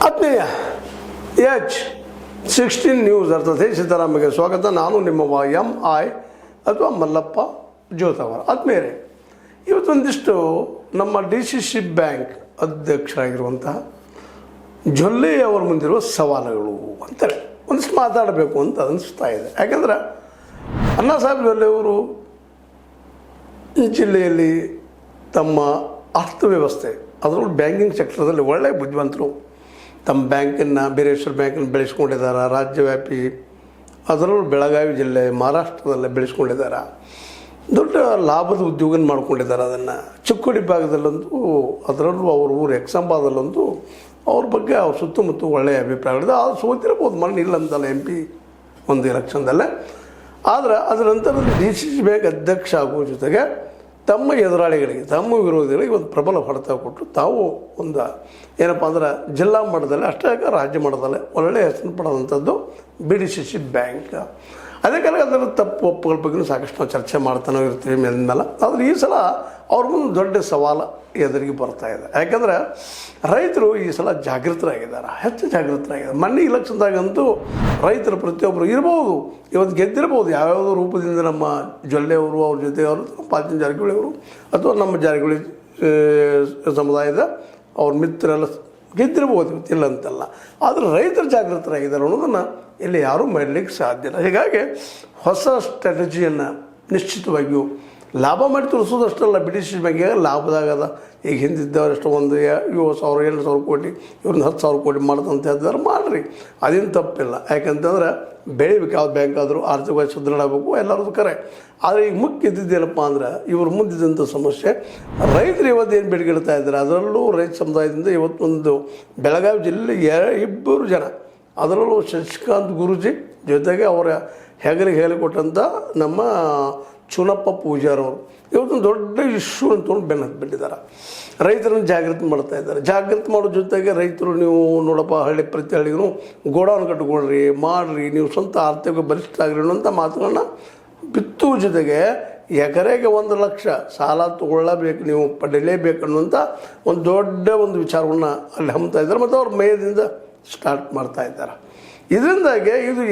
ಆತ್ಮೀಯ H16 news ಅರ್ಥಾತ್ ಸಿದ್ದರಾಮಯ್ಯಗೆ ಸ್ವಾಗತ. ನಾನು ನಿಮ್ಮ MI ಅಥವಾ ಮಲ್ಲಪ್ಪ ಜೋತವರ. ಆತ್ಮೀಯರೇ, ಇವತ್ತೊಂದಿಷ್ಟು ನಮ್ಮ DCC ಬ್ಯಾಂಕ್ ಅಧ್ಯಕ್ಷರಾಗಿರುವಂತಹ ಜೊಲ್ಲೆ ಅವರ ಮುಂದಿರುವ ಸವಾಲುಗಳು ಅಂತಾರೆ ಒಂದಿಷ್ಟು ಮಾತಾಡಬೇಕು ಅಂತ ಅನಿಸ್ತಾ ಇದೆ. ಯಾಕೆಂದ್ರೆ ಅಣ್ಣಾ ಸಾಹೇಬ್ ಜೊಲ್ಲೆ ಅವರು ಈ ಜಿಲ್ಲೆಯಲ್ಲಿ ತಮ್ಮ ಅರ್ಥವ್ಯವಸ್ಥೆ ಅದರಲ್ಲೂ ಬ್ಯಾಂಕಿಂಗ್ ಸೆಕ್ಟರ್ದಲ್ಲಿ ಒಳ್ಳೆಯ ಬುದ್ಧಿವಂತರು. ತಮ್ಮ ಬ್ಯಾಂಕನ್ನು ಬೇರೇಶ್ವರ ಬ್ಯಾಂಕನ್ನು ಬೆಳೆಸ್ಕೊಂಡಿದ್ದಾರೆ. ರಾಜ್ಯವ್ಯಾಪಿ ಅದರಲ್ಲೂ ಬೆಳಗಾವಿ ಜಿಲ್ಲೆ ಮಹಾರಾಷ್ಟ್ರದಲ್ಲೇ ಬೆಳೆಸ್ಕೊಂಡಿದ್ದಾರೆ. ದೊಡ್ಡ ಲಾಭದ ಉದ್ಯೋಗನ ಮಾಡ್ಕೊಂಡಿದ್ದಾರೆ. ಅದನ್ನು ಚಿಕ್ಕೋಡಿ ಭಾಗದಲ್ಲಂತೂ ಅದರಲ್ಲೂ ಅವ್ರ ಊರು ಎಕ್ಸಾಂಬಾದಲ್ಲಂತೂ ಅವ್ರ ಬಗ್ಗೆ ಅವ್ರ ಸುತ್ತಮುತ್ತ ಒಳ್ಳೆಯ ಅಭಿಪ್ರಾಯಗಳಿದೆ. ಅದು ಸೋತಿರ್ಬೋದು, ಮಣ್ಣು ಇಲ್ಲ ಅಂತಲ್ಲ MP ಒಂದು ಎಲೆಕ್ಷನ್ದಲ್ಲೇ. ಆದರೆ ಅದರ ನಂತರದಲ್ಲಿ DCC ಬ್ಯಾಂಕ್ ಅಧ್ಯಕ್ಷ ಆಗುವ ಜೊತೆಗೆ ತಮ್ಮ ಎದುರಾಳಿಗಳಿಗೆ ತಮ್ಮ ವಿರೋಧಿಗಳಿಗೆ ಒಂದು ಪ್ರಬಲ ಹೊಡೆತ ಕೊಟ್ಟು ತಾವು ಒಂದು ಏನಪ್ಪ ಅಂದ್ರೆ ಜಿಲ್ಲಾ ಮಟ್ಟದಲ್ಲಿ ಅಷ್ಟೇ ರಾಜ್ಯ ಮಟ್ಟದಲ್ಲೇ ಒಳ್ಳೆಯ ಹೆಸರು ಪಡೆದಂಥದ್ದು DCC ಬ್ಯಾಂಕ್. ಅದೇ ಕಾಲ ಅದರ ತಪ್ಪು ಒಪ್ಪುಗಳ ಬಗ್ಗೆ ಸಾಕಷ್ಟು ನಾವು ಚರ್ಚೆ ಮಾಡ್ತಾನೆ ಇರ್ತೀವಿ ಮೇಲಿಂದಲ್ಲ. ಆದರೆ ಈ ಸಲ ಅವ್ರ ಮುಂದೆ ದೊಡ್ಡ ಸವಾಲು ಎದುರಿಗೆ ಬರ್ತಾ ಇದೆ. ಯಾಕಂದರೆ ರೈತರು ಈ ಸಲ ಜಾಗೃತರಾಗಿದ್ದಾರೆ, ಹೆಚ್ಚು ಜಾಗೃತರಾಗಿದ್ದಾರೆ. ಮೊನ್ನೆ ಇಲೆಕ್ಷನ್ದಾಗಂತೂ ರೈತರು ಪ್ರತಿಯೊಬ್ಬರು ಇರ್ಬೋದು, ಇವತ್ತು ಗೆದ್ದಿರ್ಬೋದು ಯಾವ್ಯಾವುದೋ ರೂಪದಿಂದ. ನಮ್ಮ ಜೊಲ್ಲೆಯವರು ಅವ್ರ ಜೊತೆಯವರು ಪಾಟೀಲ್ ಜಾರಕಿಹೊಳಿ ಅವರು ಅಥವಾ ನಮ್ಮ ಜಾರಕಿಹೊಳಿ ಸಮುದಾಯದ ಅವ್ರ ಮಿತ್ರರೆಲ್ಲ ಗೆದ್ದಿರ್ಬೋದು, ಇಲ್ಲ ಅಂತಲ್ಲ. ಆದರೆ ರೈತರು ಜಾಗೃತರಾಗಿದ್ದಾರೆ ಅನ್ನೋದನ್ನು ಇಲ್ಲಿ ಯಾರೂ ಮಾಡಲಿಕ್ಕೆ ಸಾಧ್ಯ ಇಲ್ಲ. ಹೀಗಾಗಿ ಹೊಸ ಸ್ಟ್ರಾಟಜಿಯನ್ನು ನಿಶ್ಚಿತವಾಗಿಯೂ ಲಾಭ ಮಾಡಿ ತೋರಿಸೋದಷ್ಟಲ್ಲ. DCC ಬ್ಯಾಂಕಿಗೆ ಲಾಭದಾಗದ. ಈಗ ಹಿಂದಿದ್ದವರಷ್ಟು ಒಂದು 7,000 8,000 ಕೋಟಿ ಇವ್ರನ್ನ 10,000 ಕೋಟಿ ಮಾಡೋದಂತ ಹೇಳಿದಾರೆ, ಮಾಡಿರಿ, ಅದೇನು ತಪ್ಪಿಲ್ಲ. ಯಾಕಂತಂದ್ರೆ ಬೆಳಿಬೇಕು. ಯಾವ ಬ್ಯಾಂಕ್ ಆದರೂ ಆರ್ಥಿಕವಾಗಿ ಸದೃಢ ಆಗಬೇಕು, ಎಲ್ಲರದ್ದು ಕರೆ. ಆದರೆ ಈಗ ಮುಖ್ಯ ಇದ್ದಿದ್ದೇನಪ್ಪ ಅಂದ್ರೆ ಇವರು ಮುಂದಿದ್ದಂಥ ಸಮಸ್ಯೆ ರೈತರು ಇವತ್ತೇನು ಬೇಡಿಕೆಡ್ತಾ ಇದ್ದಾರೆ. ಅದರಲ್ಲೂ ರೈತ ಸಮುದಾಯದಿಂದ ಇವತ್ತೊಂದು ಬೆಳಗಾವಿ ಜಿಲ್ಲೆ 2 ಜನ, ಅದರಲ್ಲೂ ಶಶಿಕಾಂತ್ ಗುರೂಜಿ ಜೊತೆಗೆ ಅವರ ಹೆಗಲಿಗೆ ಹೇಳಿಕೊಟ್ಟಂಥ ನಮ್ಮ ಚುನಪ್ಪ ಪೂಜಾರವರು ಇವತ್ತೊಂದು ದೊಡ್ಡ ಇಶ್ಯೂ ಅಂತಂದು ಬೆನ್ನು ಹತ್ತಿಬಿಟ್ಟಿದ್ದಾರೆ. ರೈತರನ್ನು ಜಾಗೃತಿ ಮಾಡ್ತಾ ಇದ್ದಾರೆ. ಜಾಗೃತಿ ಮಾಡೋ ಜೊತೆಗೆ ರೈತರು ನೀವು ನೋಡಪ್ಪ ಹಳ್ಳಿ ಪ್ರತಿ ಹಳ್ಳಿಗೂ ಗೋಡೌನ್ ಕಟ್ಕೊಳ್ರಿ, ಮಾಡಿರಿ, ನೀವು ಸ್ವಂತ ಆರ್ಥಿಕ ಬಲಿಷ್ಠ ಆಗಿರಿ ಅನ್ನೋಂಥ ಮಾತುಗಳನ್ನ ಬಿತ್ತುವ ಜೊತೆಗೆ ಎಕರೆಗೆ 1 ಲಕ್ಷ ಸಾಲ ತೊಗೊಳ್ಳಬೇಕು, ನೀವು ಪಡೀಲೇಬೇಕು ಅನ್ನುವಂಥ ಒಂದು ದೊಡ್ಡ ಒಂದು ವಿಚಾರವನ್ನು ಅಲ್ಲಿ ಹಮ್ತಾ ಇದ್ದಾರೆ. ಮತ್ತು ಅವ್ರ ಮೇದಿಂದ ಸ್ಟಾರ್ಟ್ ಮಾಡ್ತಾ ಇದ್ದಾರೆ. ಇದರಿಂದಾಗಿ ಇದು